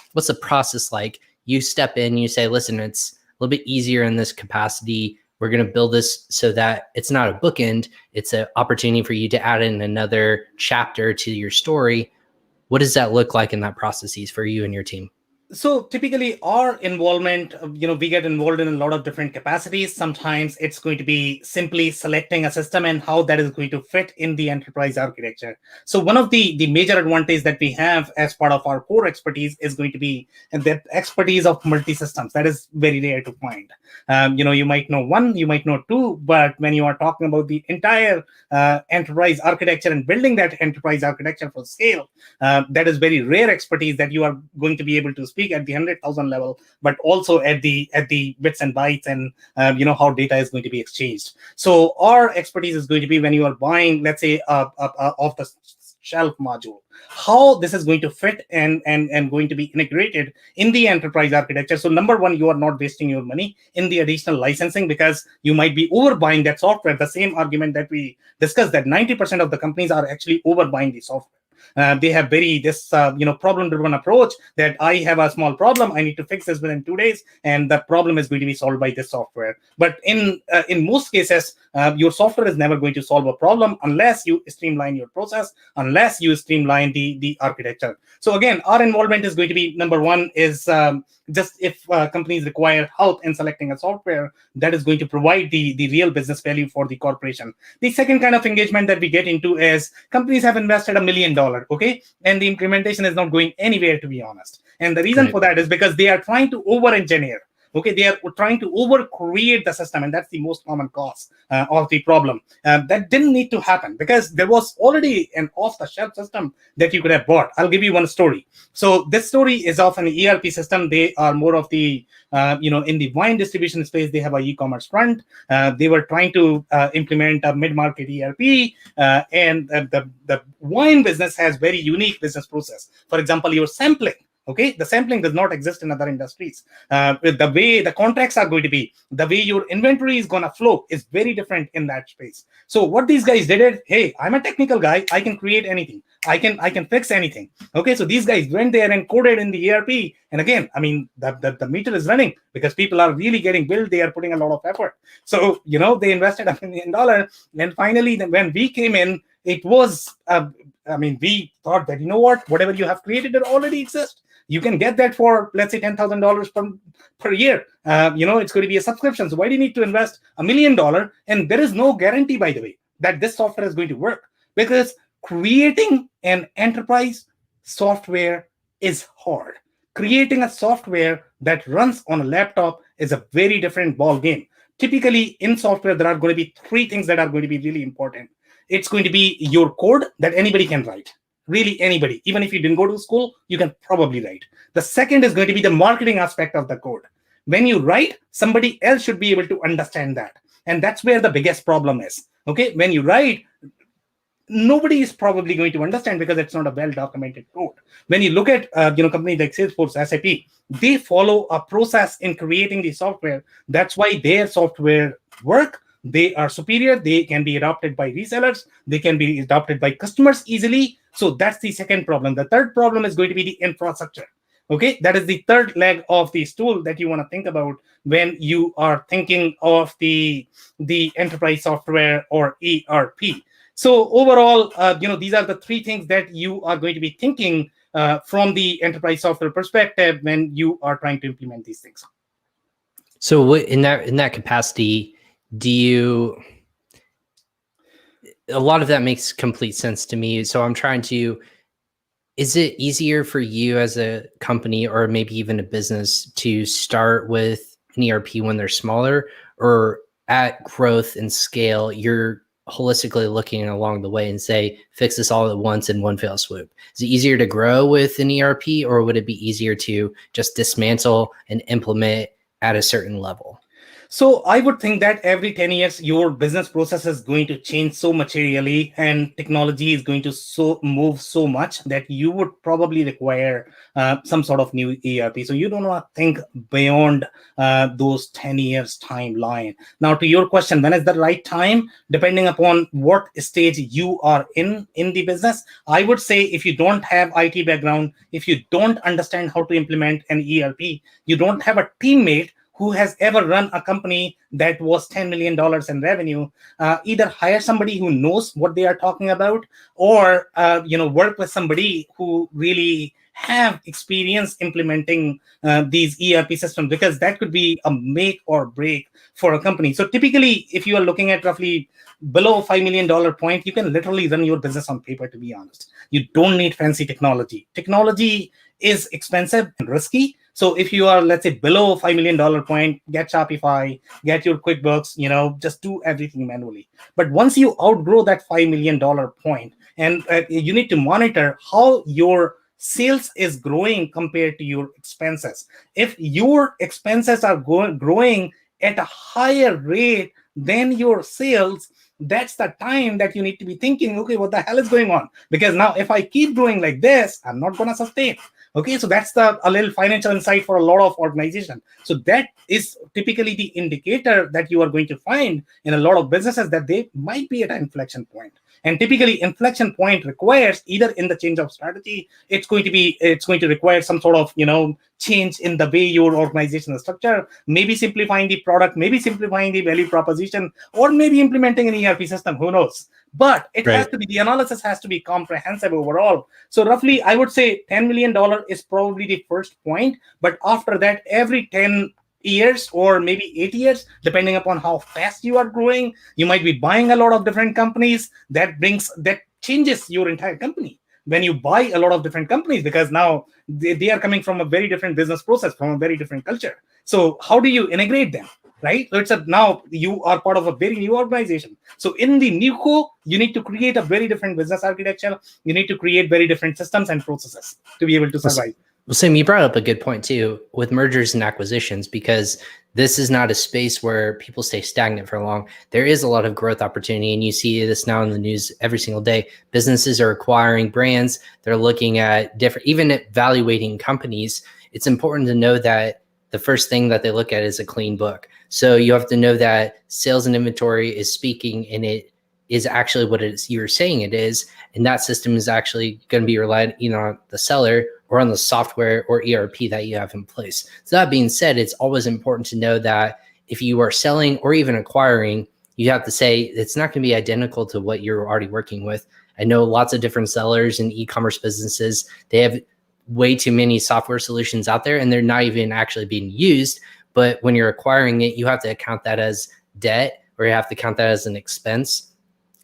process like? You step in, you say, listen, it's a little bit easier in this capacity. We're going to build this so that it's not a bookend. It's an opportunity for you to add in another chapter to your story. What does that look like in that processes for you and your team? So typically our involvement, we get involved in a lot of different capacities. Sometimes it's going to be simply selecting a system and how that is going to fit in the enterprise architecture. So one of the major advantage that we have as part of our core expertise is going to be that expertise of multi-systems. That is very rare to find. You might know one, you might know two, but when you are talking about the entire enterprise architecture and building that enterprise architecture for scale, that is very rare expertise that you are going to be able to speak at the 100,000 level, but also at the bits and bytes and how data is going to be exchanged. So our expertise is going to be when you are buying, let's say, off the shelf module, how this is going to fit and going to be integrated in the enterprise architecture. So number one, you are not wasting your money in the additional licensing because you might be overbuying that software. The same argument that we discussed, that 90% of the companies are actually overbuying the software. They have this problem-driven approach that I have a small problem, I need to fix this within 2 days, and the problem is going to be solved by this software. But in most cases, your software is never going to solve a problem unless you streamline your process, unless you streamline the architecture. So again, our involvement is going to be, number one is just if companies require help in selecting a software that is going to provide the real business value for the corporation. The second kind of engagement that we get into is companies have invested $1 million, okay, and the implementation is not going anywhere, to be honest. And the reason for that is because they are trying to over-engineer. Okay, they are trying to over-create the system, and that's the most common cause of the problem. That didn't need to happen because there was already an off-the-shelf system that you could have bought. I'll give you one story. So this story is of an ERP system. They are more of the, in the wine distribution space, they have an e-commerce front. They were trying to implement a mid-market ERP, and the wine business has very unique business process. For example, your sampling. Okay, the sampling does not exist in other industries. The way the contracts are going to be, the way your inventory is going to flow is very different in that space. So what these guys did is, hey, I'm a technical guy. I can create anything. I can fix anything. Okay, so these guys went there and coded in the ERP. And again, I mean, the meter is running because people are really getting billed. They are putting a lot of effort. So, they invested $1 million. And finally, when we came in, it was, we thought that, whatever you have created, it already exists. You can get that for, let's say, $10,000 per year. It's going to be a subscription. So why do you need to invest $1 million? And there is no guarantee, by the way, that this software is going to work, because creating an enterprise software is hard. Creating a software that runs on a laptop is a very different ball game. Typically, in software, there are going to be three things that are going to be really important. It's going to be your code that anybody can write. Really, anybody. Even if you didn't go to school, you can probably write. The second is going to be the marketing aspect of the code. When you write, somebody else should be able to understand that. And that's where the biggest problem is. Okay, when you write, nobody is probably going to understand because it's not a well-documented code. When you look at companies like Salesforce, SAP, they follow a process in creating the software. That's why their software work. They are superior. They can be adopted by resellers. They can be adopted by customers easily. So that's the second problem. The third problem is going to be the infrastructure. Okay, that is the third leg of the stool that you want to think about when you are thinking of the enterprise software or ERP. So overall, these are the three things that you are going to be thinking from the enterprise software perspective when you are trying to implement these things. So what, in that capacity, a lot of that makes complete sense to me. So I'm trying to, is it easier for you as a company or maybe even a business to start with an ERP when they're smaller, or at growth and scale, you're holistically looking along the way and say, fix this all at once in one fell swoop? Is it easier to grow with an ERP, or would it be easier to just dismantle and implement at a certain level? So I would think that every 10 years, your business process is going to change so materially, and technology is going to move so much that you would probably require some sort of new ERP. So you do not think beyond those 10 years timeline. Now, to your question, when is the right time? Depending upon what stage you are in the business, I would say if you don't have IT background, if you don't understand how to implement an ERP, you don't have a teammate who has ever run a company that was $10 million in revenue, either hire somebody who knows what they are talking about, or work with somebody who really have experience implementing these ERP systems, because that could be a make or break for a company. So typically, if you are looking at roughly below $5 million point, you can literally run your business on paper, to be honest. You don't need fancy technology. Technology is expensive and risky. So if you are, let's say, below $5 million point, get Shopify, get your QuickBooks, just do everything manually. But once you outgrow that $5 million point, and you need to monitor how your sales is growing compared to your expenses. If your expenses are growing at a higher rate than your sales, that's the time that you need to be thinking, okay, what the hell is going on? Because now if I keep growing like this, I'm not going to sustain. Okay, so that's a little financial insight for a lot of organizations. So that is typically the indicator that you are going to find in a lot of businesses, that they might be at an inflection point. And typically, inflection point requires either in the change of strategy, it's going to require some sort of change in the way your organization is structured, maybe simplifying the product, maybe simplifying the value proposition, or maybe implementing an ERP system. Who knows? But it has to be, the analysis has to be comprehensive overall. So roughly, I would say $10 million is probably the first point. But after that, every 10 years or maybe 8 years, depending upon how fast you are growing, you might be buying a lot of different companies. That changes your entire company when you buy a lot of different companies, because now they are coming from a very different business process, from a very different culture. So how do you integrate them? Right? So now you are part of a very new organization. So in the new co, you need to create a very different business architecture. You need to create very different systems and processes to be able to survive. Well, Sam, you brought up a good point too with mergers and acquisitions, because this is not a space where people stay stagnant for long. There is a lot of growth opportunity, and you see this now in the news every single day. Businesses are acquiring brands. They're looking at even evaluating companies. It's important to know that the first thing that they look at is a clean book. So you have to know that sales and inventory is speaking, and it is actually what it is you're saying it is. And that system is actually going to be relied on the seller or on the software or ERP that you have in place. So that being said, it's always important to know that if you are selling or even acquiring, you have to say it's not going to be identical to what you're already working with. I know lots of different sellers in e-commerce businesses. They have way too many software solutions out there and they're not even actually being used. But when you're acquiring it, you have to account that as debt, or you have to count that as an expense.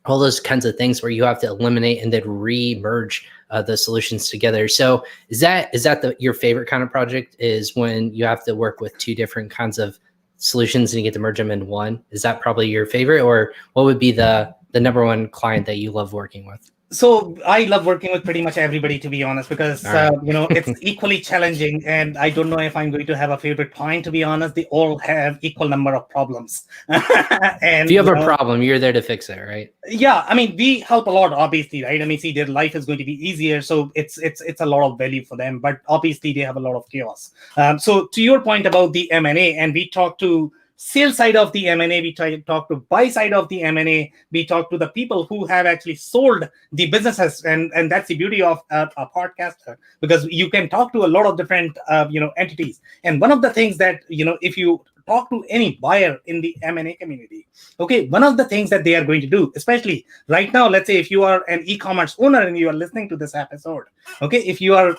All those kinds of things where you have to eliminate and then re-merge the solutions together. So is that your favorite kind of project, is when you have to work with two different kinds of solutions and you get to merge them in one? Is that probably your favorite, or what would be the number one client that you love working with? So I love working with pretty much everybody, to be honest, because Right. it's equally challenging, and I don't know if I'm going to have a favorite client. To be honest, they all have equal number of problems. And if you have a problem, you're there to fix it, right? Yeah, I mean, we help a lot, obviously, right? I mean, see, their life is going to be easier, so it's a lot of value for them. But obviously, they have a lot of chaos. So to your point about the M&A, and we talk to sales side of the M&A, we try to talk to buy side of the M&A, we talk to the people who have actually sold the businesses, and that's the beauty of a podcaster, because you can talk to a lot of different entities. And one of the things that if you talk to any buyer in the M&A community, okay, one of the things that they are going to do, especially right now, let's say if you are an e-commerce owner and you are listening to this episode, okay, if you are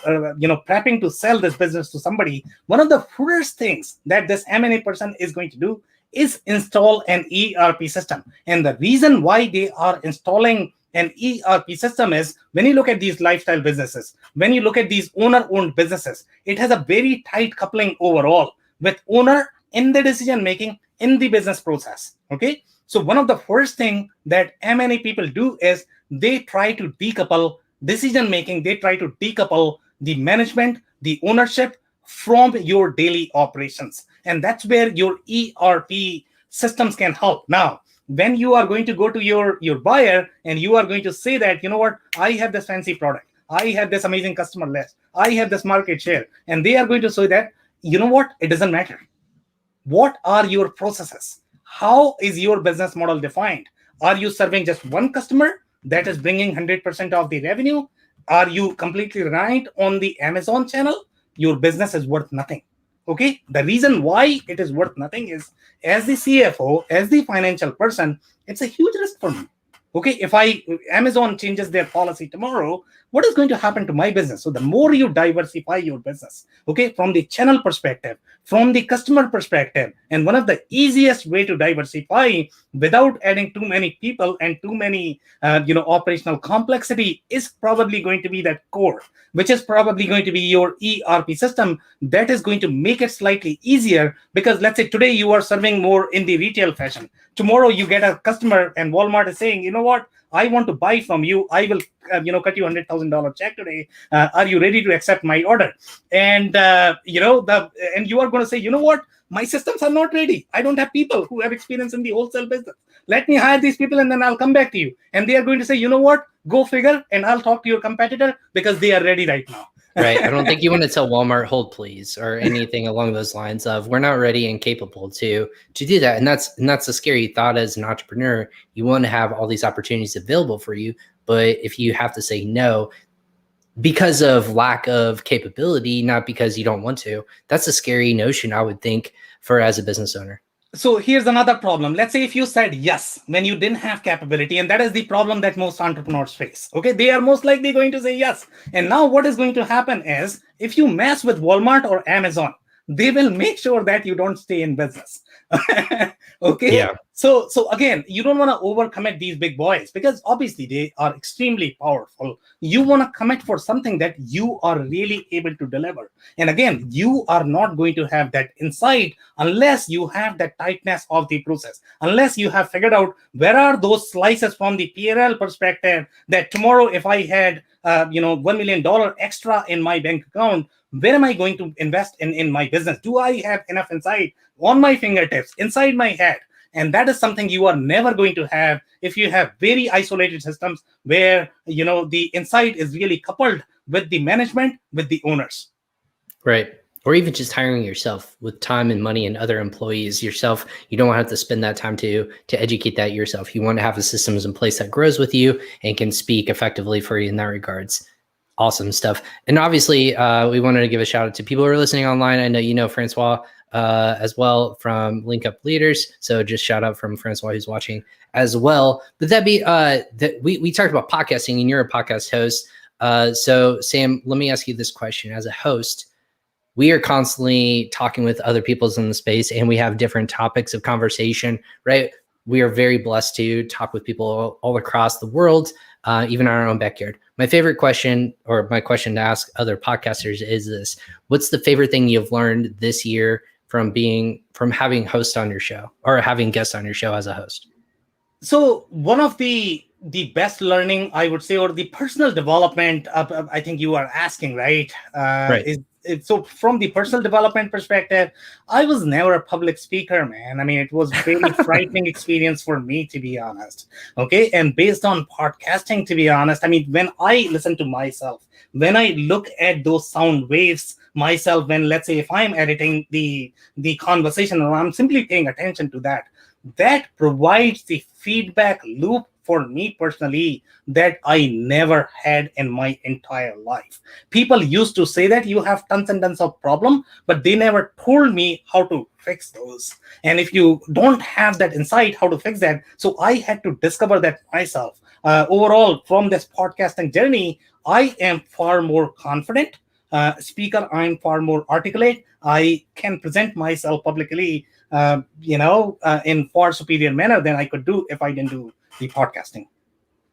prepping to sell this business to somebody, one of the first things that this M&A person is going to do is install an ERP system. And the reason why they are installing an ERP system is, when you look at these lifestyle businesses, when you look at these owner-owned businesses, it has a very tight coupling overall with owner in the decision making in the business process. Okay, so one of the first thing that M&A people do is they try to decouple decision making. They try to decouple the management, the ownership from your daily operations, and that's where your ERP systems can help. Now, when you are going to go to your buyer and you are going to say that, you know what, I have this fancy product, I have this amazing customer list, I have this market share, and they are going to say that, you know what, it doesn't matter. What are your processes? How is your business model defined? Are you serving just one customer that is bringing 100% of the revenue? Are you completely reliant on the Amazon channel? Your business is worth nothing. Okay, the reason why it is worth nothing is, as the CFO, as the financial person, it's a huge risk for me. Okay, if Amazon changes their policy tomorrow, what is going to happen to my business? So the more you diversify your business, okay, from the channel perspective, from the customer perspective, and one of the easiest way to diversify without adding too many people and too many operational complexity is probably going to be that core, which is probably going to be your ERP system. That is going to make it slightly easier, because let's say today you are serving more in the retail fashion. Tomorrow you get a customer and Walmart is saying, you know what, I want to buy from you. I will, cut you $100,000 check today. Are you ready to accept my order? And and you are going to say, you know what, my systems are not ready. I don't have people who have experience in the wholesale business. Let me hire these people and then I'll come back to you. And they are going to say, you know what, go figure, and I'll talk to your competitor because they are ready right now. Right. I don't think you want to tell Walmart, hold please, or anything along those lines of, we're not ready and capable to do that. And that's a scary thought as an entrepreneur. You want to have all these opportunities available for you, but if you have to say no because of lack of capability, not because you don't want to, that's a scary notion, I would think, for as a business owner. So here's another problem. Let's say if you said yes when you didn't have capability, and that is the problem that most entrepreneurs face. Okay, they are most likely going to say yes. And now what is going to happen is, if you mess with Walmart or Amazon, they will make sure that you don't stay in business. Okay. Yeah. So again, you don't want to overcommit these big boys, because obviously they are extremely powerful. You want to commit for something that you are really able to deliver. And again, you are not going to have that insight unless you have that tightness of the process, unless you have figured out where are those slices from the P&L perspective, that tomorrow if I had $1 million extra in my bank account, where am I going to invest in my business? Do I have enough insight on my fingertips, inside my head? And that is something you are never going to have if you have very isolated systems where the insight is really coupled with the management, with the owners. Right. Or even just hiring yourself with time and money and other employees yourself. You don't have to spend that time to educate that yourself. You want to have the systems in place that grows with you and can speak effectively for you in that regards. Awesome stuff. And obviously, we wanted to give a shout out to people who are listening online. I know you know Francois as well from Link Up Leaders. So just shout out from Francois who's watching as well. But that be that we talked about podcasting, and you're a podcast host. So Sam, let me ask you this question. As a host, we are constantly talking with other peoples in the space, and we have different topics of conversation, right? We are very blessed to talk with people all across the world, even in our own backyard. My favorite question, or my question to ask other podcasters, is this: what's the favorite thing you've learned this year from having hosts on your show, or having guests on your show as a host? So one of the best learning, I would say, or the personal development, I think you are asking, right? Right. So from the personal development perspective, I was never a public speaker, man. I mean, it was very frightening experience for me, to be honest. Okay, and based on podcasting, to be honest, I mean, when I listen to myself, when I look at those sound waves myself, when, let's say, if I'm editing the conversation, or I'm simply paying attention to that, that provides the feedback loop for me personally that I never had in my entire life. People used to say that you have tons and tons of problem, but they never told me how to fix those. And if you don't have that insight how to fix that, so I had to discover that myself. Overall, from this podcasting journey, I am far more confident speaker. I'm far more articulate. I can present myself publicly in far superior manner than I could do if I didn't do the podcasting.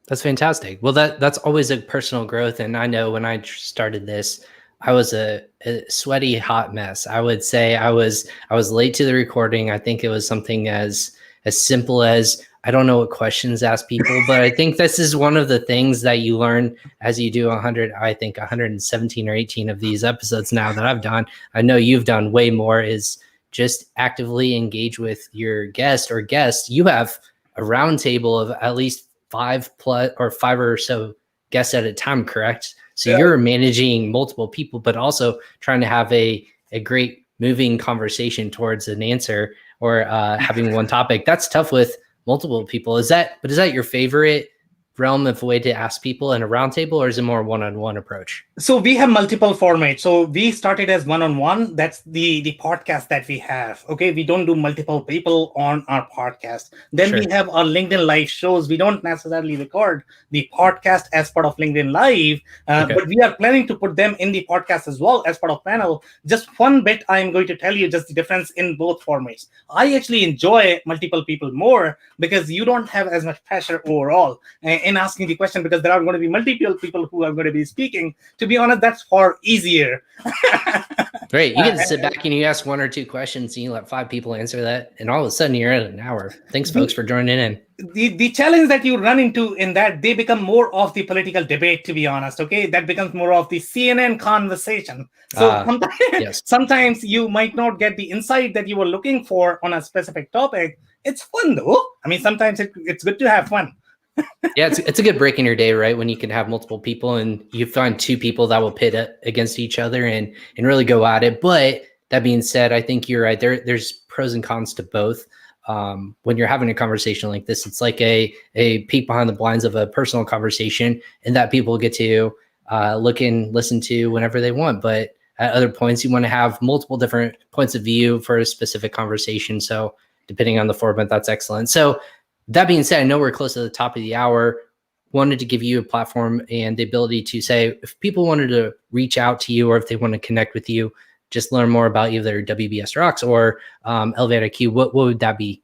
That's fantastic. Well, that's always a personal growth. And I know when I started this, I was a sweaty, hot mess. I would say I was late to the recording. I think it was something as simple as, I don't know what questions to ask people, but I think this is one of the things that you learn as you do 117 or 18 of these episodes now that I've done. I know you've done way more, is just actively engage with your guest or guests. You have a round table of at least 5 or so guests at a time, correct? So you're managing multiple people, but also trying to have a great moving conversation towards an answer, or having one topic. That's tough with multiple people. Is that your favorite realm of way to ask people in a roundtable, or is it more one-on-one approach? So we have multiple formats. So we started as one-on-one. That's the podcast that we have. Okay, we don't do multiple people on our podcast. Then we have our LinkedIn Live shows. We don't necessarily record the podcast as part of LinkedIn Live, but we are planning to put them in the podcast as well as part of panel. Just one bit, I'm going to tell you just the difference in both formats. I actually enjoy multiple people more because you don't have as much pressure overall in asking the question, because there are going to be multiple people who are going to be speaking. To be honest, that's far easier. Great. You get to sit back and you ask 1 or 2 questions and you let 5 people answer that. And all of a sudden you're at an hour. Thanks, folks, for joining in. The challenge that you run into in that, they become more of the political debate, to be honest. Okay, that becomes more of the CNN conversation. So sometimes you might not get the insight that you were looking for on a specific topic. It's fun though. I mean, sometimes it's good to have fun. Yeah, it's a good break in your day, right? When you can have multiple people and you find 2 people that will pit against each other and really go at it. But that being said, I think you're right. There's pros and cons to both. When you're having a conversation like this, it's like a peek behind the blinds of a personal conversation, and that people get to look and listen to whenever they want. But at other points, you want to have multiple different points of view for a specific conversation. So depending on the format, that's excellent. So that being said, I know we're close to the top of the hour. Wanted to give you a platform and the ability to say, if people wanted to reach out to you, or if they want to connect with you, just learn more about either WBSRocks or ElevatIQ, what would that be?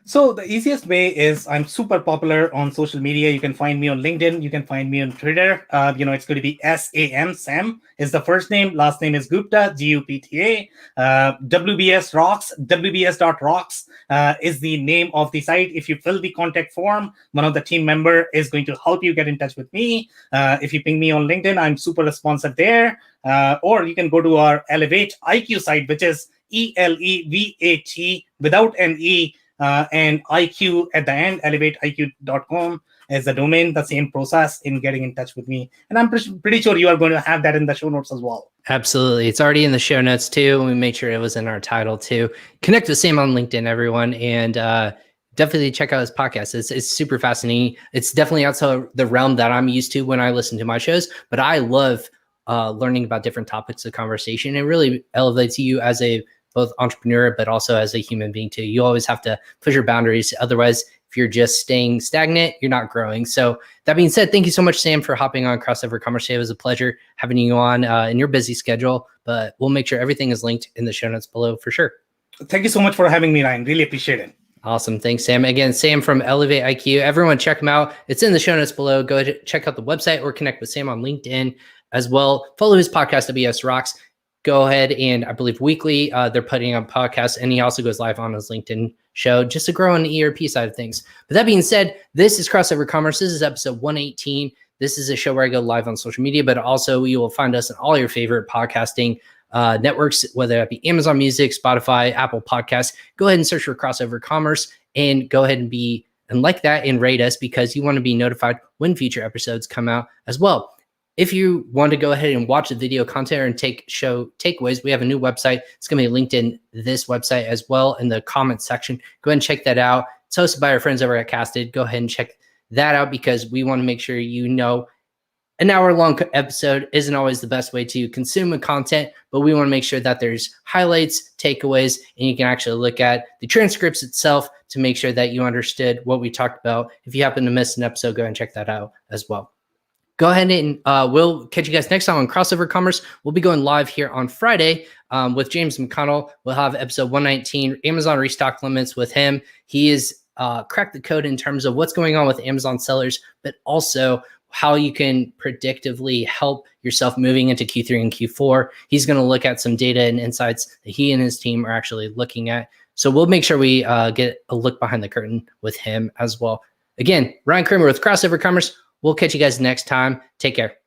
So the easiest way is, I'm super popular on social media. You can find me on LinkedIn. You can find me on Twitter. It's going to be SAM. Sam is the first name. Last name is Gupta, Gupta. WBSRocks, WBS.rocks is the name of the site. If you fill the contact form, one of the team member is going to help you get in touch with me. If you ping me on LinkedIn, I'm super responsive there. Or you can go to our ElevatIQ site, which is ELEVAT without an E. And IQ at the end, ElevatIQ.com is the domain. The same process in getting in touch with me. And I'm pretty sure you are going to have that in the show notes as well. Absolutely. It's already in the show notes too. We made sure it was in our title too. Connect with Sam on LinkedIn, everyone. And definitely check out his podcast. It's super fascinating. It's definitely outside the realm that I'm used to when I listen to my shows, but I love learning about different topics of conversation. It really elevates you as a both entrepreneur, but also as a human being too. You always have to push your boundaries. Otherwise, If you're just staying stagnant, you're not growing. So that being said, thank you so much, Sam, for hopping on Crossover Commerce today. It was a pleasure having you on in your busy schedule, but we'll make sure everything is linked in the show notes below for sure. Thank you so much for having me, Ryan. Really appreciate it. Awesome. Thanks, Sam. Again, Sam from ElevatIQ. Everyone check him out. It's in the show notes below. Go check out the website or connect with Sam on LinkedIn as well. Follow his podcast, WBSRocks. Go ahead and I believe weekly they're putting up podcasts, and he also goes live on his LinkedIn show just to grow on the ERP side of things. But that being said, this is Crossover Commerce. This is episode 118. This is a show where I go live on social media, but also you will find us on all your favorite podcasting networks, whether that be Amazon Music, Spotify, Apple Podcasts. Go ahead and search for Crossover Commerce and go ahead and like that and rate us, because you want to be notified when future episodes come out as well. If you want to go ahead and watch the video content and take show takeaways, we have a new website. It's going to be linked in this website as well in the comments section. Go ahead and check that out. It's hosted by our friends over at Casted. Go ahead and check that out, because we want to make sure you know an hour-long episode isn't always the best way to consume the content, but we want to make sure that there's highlights, takeaways, and you can actually look at the transcripts itself to make sure that you understood what we talked about. If you happen to miss an episode, go ahead and check that out as well. Go ahead and we'll catch you guys next time on Crossover Commerce. We'll be going live here on Friday with James McConnell. We'll have episode 119, Amazon restock limits with him. He is cracked the code in terms of what's going on with Amazon sellers, but also how you can predictively help yourself moving into Q3 and Q4. He's going to look at some data and insights that he and his team are actually looking at. So we'll make sure we get a look behind the curtain with him as well. Again, Ryan Cramer with Crossover Commerce. We'll catch you guys next time. Take care.